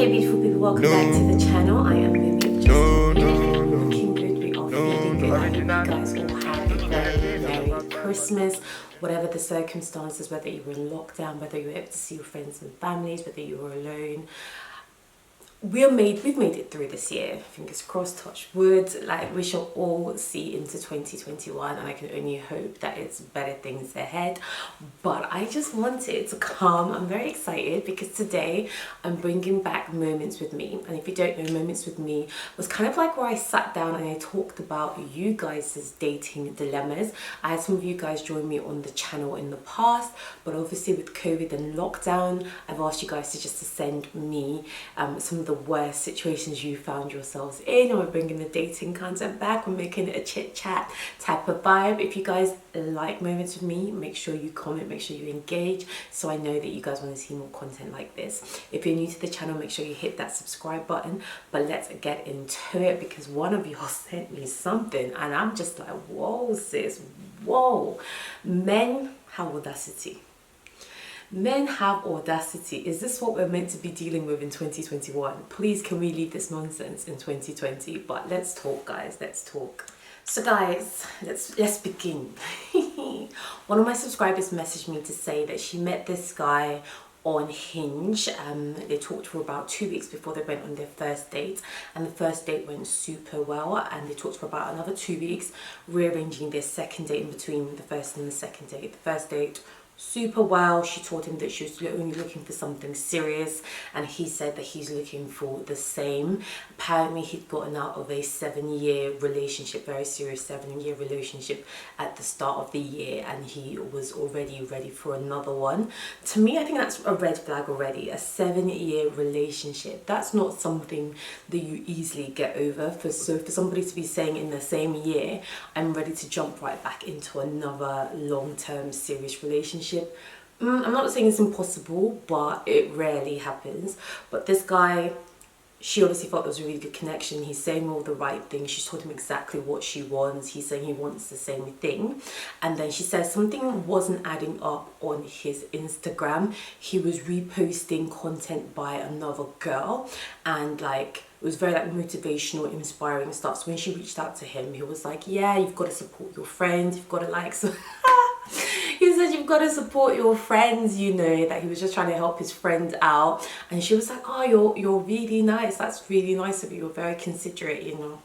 Hey beautiful people, welcome back to the channel. I am Vivian. Just looking good, we are feeling good. I hope you guys all had a very Merry Christmas. Whatever the circumstances, whether you were in lockdown, whether you were able to see your friends and families, whether you were alone. We've made it through this year. Fingers crossed, touch wood. Like, we shall all see into 2021, and I can only hope that it's better things ahead. But I just wanted to come. I'm very excited because today I'm bringing back Moments with Me. And if you don't know, Moments with Me was kind of like where I sat down and I talked about you guys' dating dilemmas. I had some of you guys join me on the channel in the past, but obviously with COVID and lockdown, I've asked you guys to send me some of the worst situations you found yourselves in, and we're bringing the dating content back. We're making it a chit chat type of vibe. If you guys like Moments with Me, make sure you comment, make sure you engage, so I know that you guys want to see more content like this. If you're new to the channel, make sure you hit that subscribe button. But let's get into it, because one of y'all sent me something and I'm just like, whoa sis, whoa. Men have audacity. Men have audacity. Is this what we're meant to be dealing with in 2021? Please, can we leave this nonsense in 2020? But let's talk, guys. Let's talk. So guys, let's begin. One of my subscribers messaged me to say that she met this guy on Hinge. They talked for about 2 weeks before they went on their first date, and the first date went super well, and they talked for about another 2 weeks, rearranging their second date in between the first and the second date. The first date super well. She told him that she was only looking for something serious, and he said that he's looking for the same. Apparently he'd gotten out of a 7-year relationship, very serious 7-year relationship at the start of the year, and he was already ready for another one. To me, I think that's a red flag already. A 7-year relationship, that's not something that you easily get over. So for somebody to be saying in the same year, I'm ready to jump right back into another long-term serious relationship, I'm not saying it's impossible, but it rarely happens. But this guy, she obviously felt there was a really good connection. He's saying all the right things. She's told him exactly what she wants. He's saying he wants the same thing. And then she says something wasn't adding up on his Instagram. He was reposting content by another girl, and like, it was very like motivational, inspiring stuff. So when she reached out to him, he was like, yeah, you've got to support your friends, you've got to like, so he said you've got to support your friends, you know, that he was just trying to help his friend out. And she was like, oh, you're really nice, that's really nice of you, you're very considerate, you know.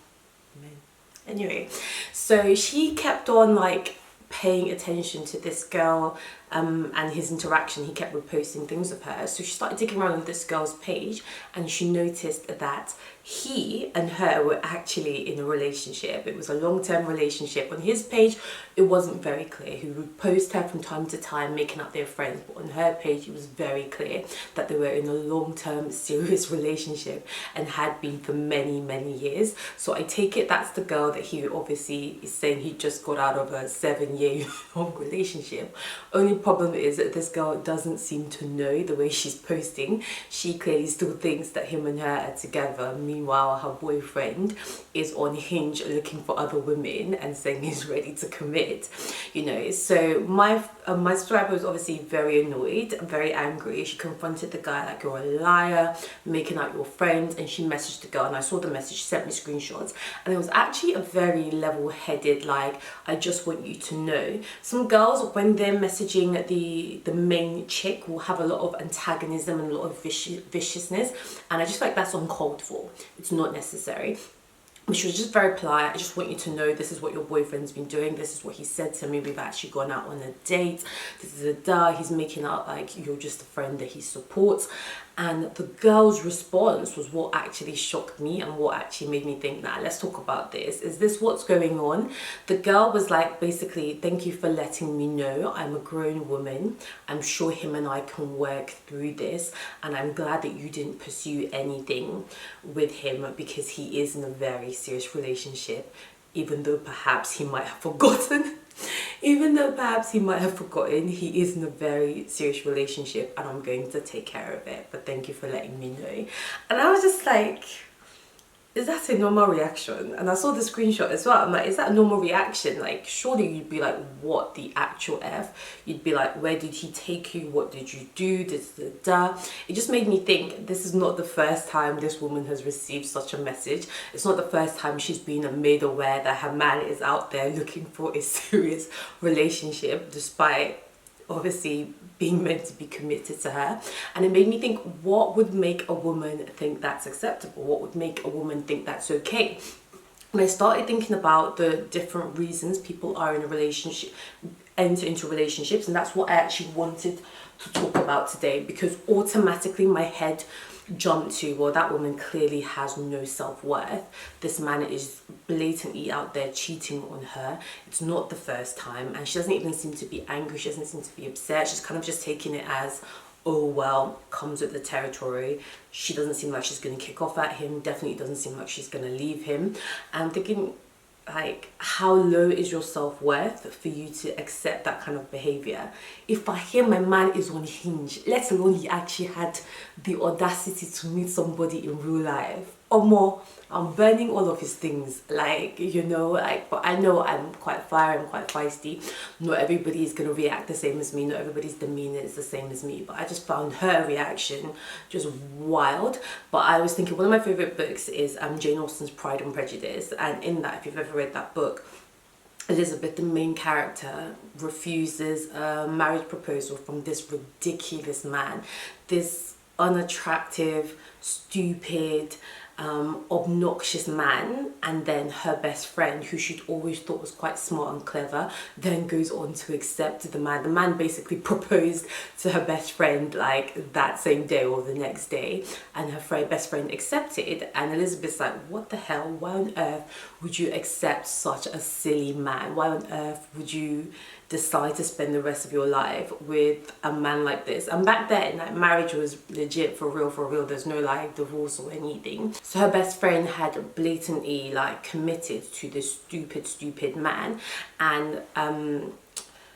Anyway, so she kept on like paying attention to this girl and his interaction. He kept reposting things of her. So she started digging around on this girl's page, and she noticed that he and her were actually in a relationship. It was a long-term relationship. On his page, it wasn't very clear. He would post her from time to time, making up their friends. But on her page, it was very clear that they were in a long-term serious relationship and had been for many, many years. So I take it that's the girl that he obviously is saying he just got out of a 7-year long relationship. Only problem is that this girl doesn't seem to know the way she's posting. She clearly still thinks that him and her are together. Meanwhile, her boyfriend is on Hinge looking for other women and saying he's ready to commit, you know. So my subscriber was obviously very annoyed, very angry. She confronted the guy like, you're a liar, making out your friends, and she messaged the girl, and I saw the message. She sent me screenshots, and it was actually a very level-headed, like, I just want you to know. Some girls, when they're messaging the main chick, will have a lot of antagonism and a lot of viciousness, and I just feel like that's uncalled for. It's not necessary. She was just very polite. I just want you to know this is what your boyfriend's been doing. This is what he said to me. We've actually gone out on a date. This is a duh. He's making out like you're just a friend that he supports. And the girl's response was what actually shocked me and what actually made me think, nah, let's talk about this. Is this what's going on? The girl was like, basically, thank you for letting me know. I'm a grown woman. I'm sure him and I can work through this. And I'm glad that you didn't pursue anything with him, because he is in a very serious relationship, even though perhaps he might have forgotten. Even though perhaps he might have forgotten, he is in a very serious relationship, and I'm going to take care of it. But thank you for letting me know. And I was just like, is that a normal reaction? And I saw the screenshot as well. I'm like, is that a normal reaction? Like, surely you'd be like, what the actual F? You'd be like, where did he take you? What did you do? It just made me think, this is not the first time this woman has received such a message. It's not the first time she's been made aware that her man is out there looking for a serious relationship, despite obviously being meant to be committed to her. And it made me think, what would make a woman think that's acceptable? What would make a woman think that's okay? And I started thinking about the different reasons people are in a relationship, enter into relationships, and that's what I actually wanted to talk about today, because automatically my head jumped to, well, that woman clearly has no self-worth. This man is blatantly out there cheating on her. It's not the first time, and she doesn't even seem to be angry. She doesn't seem to be upset. She's kind of just taking it as, oh well, comes with the territory. She doesn't seem like she's going to kick off at him. Definitely doesn't seem like she's going to leave him. And I'm thinking, like, how low is your self-worth for you to accept that kind of behavior? If I hear my man is on Hinge, let alone he actually had the audacity to meet somebody in real life, or more, I'm burning all of his things, like, you know, like, but I know I'm quite fiery, I'm quite feisty. Not everybody is going to react the same as me, not everybody's demeanor is the same as me, but I just found her reaction just wild. But I was thinking, one of my favourite books is Jane Austen's Pride and Prejudice, and in that, if you've ever read that book, Elizabeth, the main character, refuses a marriage proposal from this ridiculous man, this unattractive, stupid, obnoxious man, and then her best friend, who she'd always thought was quite smart and clever, then goes on to accept the man. The man basically proposed to her best friend like that same day or the next day, and her best friend accepted, and Elizabeth's like, what the hell, why on earth would you accept such a silly man? Why on earth would you decide to spend the rest of your life with a man like this? And back then, like, marriage was legit, for real. There's no like divorce or anything. So her best friend had blatantly like committed to this stupid man, and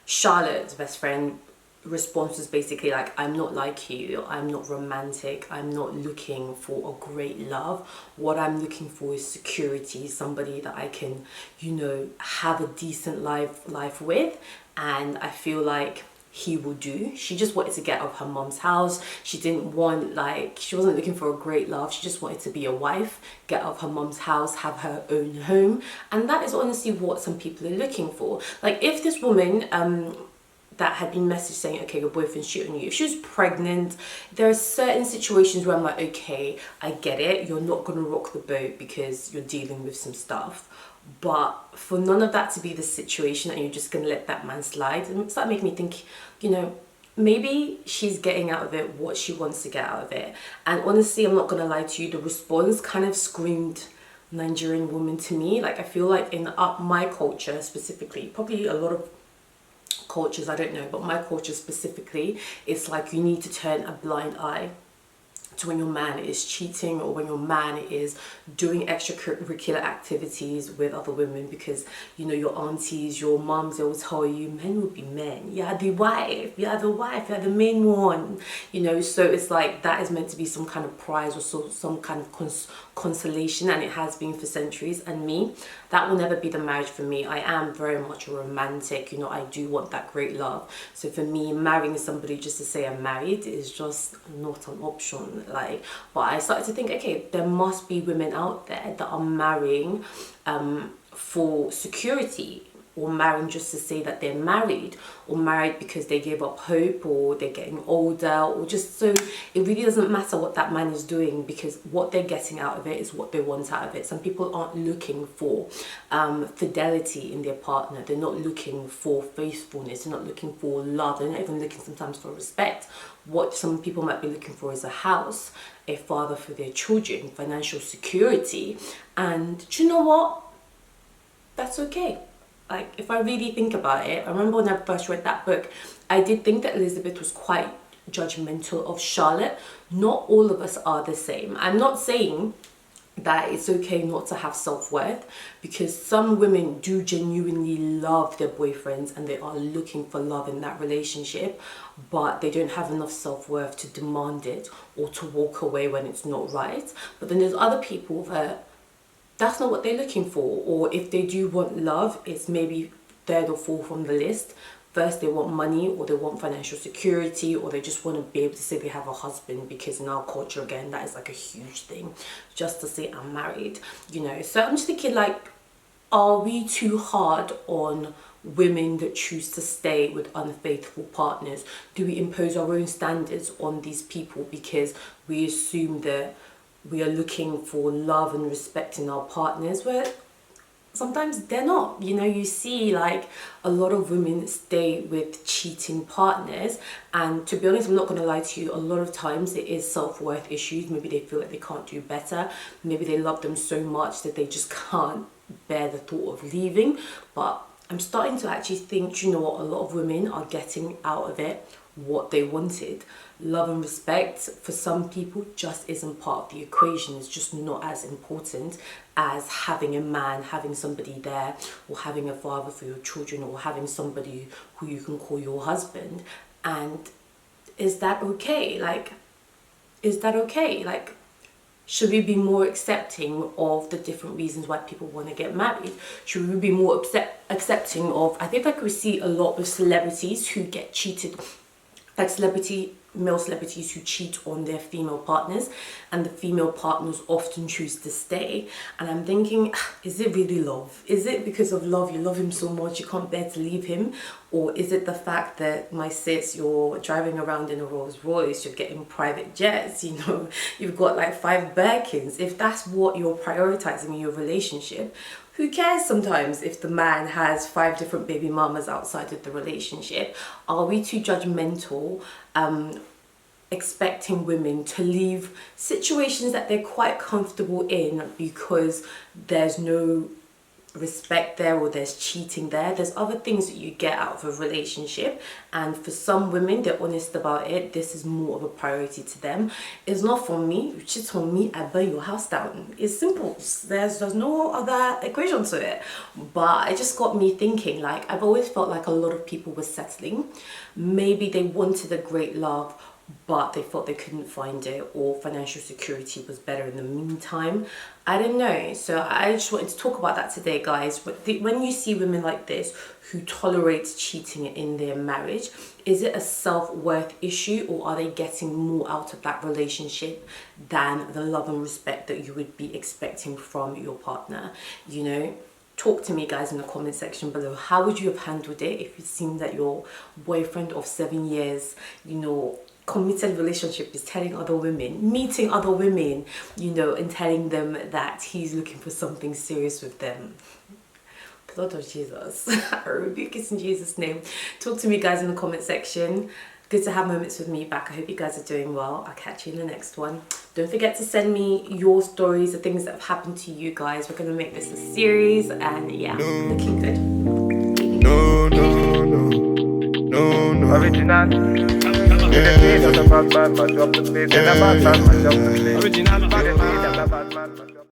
Charlotte's best friend response was basically like, I'm not like you, I'm not romantic, I'm not looking for a great love. What I'm looking for is security, somebody that I can, you know, have a decent life with, and I feel like he will do. She just wanted to get out of her mom's house. She didn't want, like, she wasn't looking for a great love. She just wanted to be a wife, get out of her mom's house, have her own home. And that is honestly what some people are looking for. Like, if this woman that had been messaged saying, okay, your boyfriend's cheating on you, if she was pregnant, there are certain situations where I'm like, okay, I get it, you're not gonna rock the boat because you're dealing with some stuff. But for none of that to be the situation, and you're just gonna let that man slide, and it's like making me think, you know, maybe she's getting out of it what she wants to get out of it. And honestly, I'm not gonna lie to you, the response kind of screamed Nigerian woman to me. Like, I feel like in my culture specifically, probably a lot of cultures, I don't know, but my culture specifically, it's like you need to turn a blind eye to when your man is cheating, or when your man is doing extracurricular activities with other women, because, you know, your aunties, your mums, they will tell you, men will be men, you're the wife, you're the main one, you know. So it's like that is meant to be some kind of prize, or some kind of consolation, and it has been for centuries. And me, that will never be the marriage for me. I am very much a romantic, you know, I do want that great love. So for me, marrying somebody just to say I'm married is just not an option. Like, but I started to think, okay, there must be women out there that are marrying for security, or marrying just to say that they're married, or married because they gave up hope, or they're getting older, or just so it really doesn't matter what that man is doing, because what they're getting out of it is what they want out of it. Some people aren't looking for fidelity in their partner. They're not looking for faithfulness. They're not looking for love. They're not even looking sometimes for respect. What some people might be looking for is a house, a father for their children, financial security. And do you know what? That's okay. Like, if I really think about it, I remember when I first read that book, I did think that Elizabeth was quite judgmental of Charlotte. Not all of us are the same. I'm not saying that it's okay not to have self-worth, because some women do genuinely love their boyfriends and they are looking for love in that relationship, but they don't have enough self-worth to demand it or to walk away when it's not right. But then there's other people that that's not what they're looking for. Or if they do want love, it's maybe third or fourth on the list. First, they want money, or they want financial security, or they just want to be able to say they have a husband, because in our culture, again, that is like a huge thing, just to say I'm married, you know. So I'm just thinking, like, are we too hard on women that choose to stay with unfaithful partners? Do we impose our own standards on these people because we assume that we are looking for love and respect in our partners, where sometimes they're not? You know, you see like a lot of women stay with cheating partners, and to be honest, I'm not going to lie to you, a lot of times it is self-worth issues. Maybe they feel like they can't do better, maybe they love them so much that they just can't bear the thought of leaving. But I'm starting to actually think, you know what, a lot of women are getting out of it what they wanted. Love and respect for some people just isn't part of the equation. It's just not as important as having a man, having somebody there, or having a father for your children, or having somebody who you can call your husband. And is that okay? Like, is that okay? Like, should we be more accepting of the different reasons why people want to get married? Should we be more accepting of, I think like we see a lot with celebrities who get cheated, like male celebrities who cheat on their female partners, and the female partners often choose to stay. And I'm thinking, is it really love? Is it because of love? You love him so much you can't bear to leave him? Or is it the fact that, my sis, you're driving around in a Rolls Royce, you're getting private jets, you know, you've got like 5 Birkins? If that's what you're prioritizing in your relationship, who cares sometimes if the man has 5 different baby mamas outside of the relationship? Are we too judgmental, expecting women to leave situations that they're quite comfortable in because there's no respect there, or there's cheating there? There's other things that you get out of a relationship, and for some women, they're honest about it. This is more of a priority to them. It's not for me. You cheat on me, I burn your house down. It's simple. There's no other equation to it. But it just got me thinking, like, I've always felt like a lot of people were settling. Maybe they wanted a great love, but they thought they couldn't find it, or financial security was better in the meantime. I don't know. So I just wanted to talk about that today, guys. But when you see women like this who tolerate cheating in their marriage, is it a self-worth issue, or are they getting more out of that relationship than the love and respect that you would be expecting from your partner? You know, talk to me, guys, in the comment section below. How would you have handled it if it seemed that your boyfriend of 7 years, you know, committed relationship, is telling other women, meeting other women, you know, and telling them that he's looking for something serious with them? Blood of Jesus. I rebuke it in Jesus' name. Talk to me, guys, in the comment section. Good to have moments with me back. I hope you guys are doing well. I'll catch you in the next one. Don't forget to send me your stories, the things that have happened to you guys. We're going to make this a series, and yeah, looking good. No. Original. Yeah.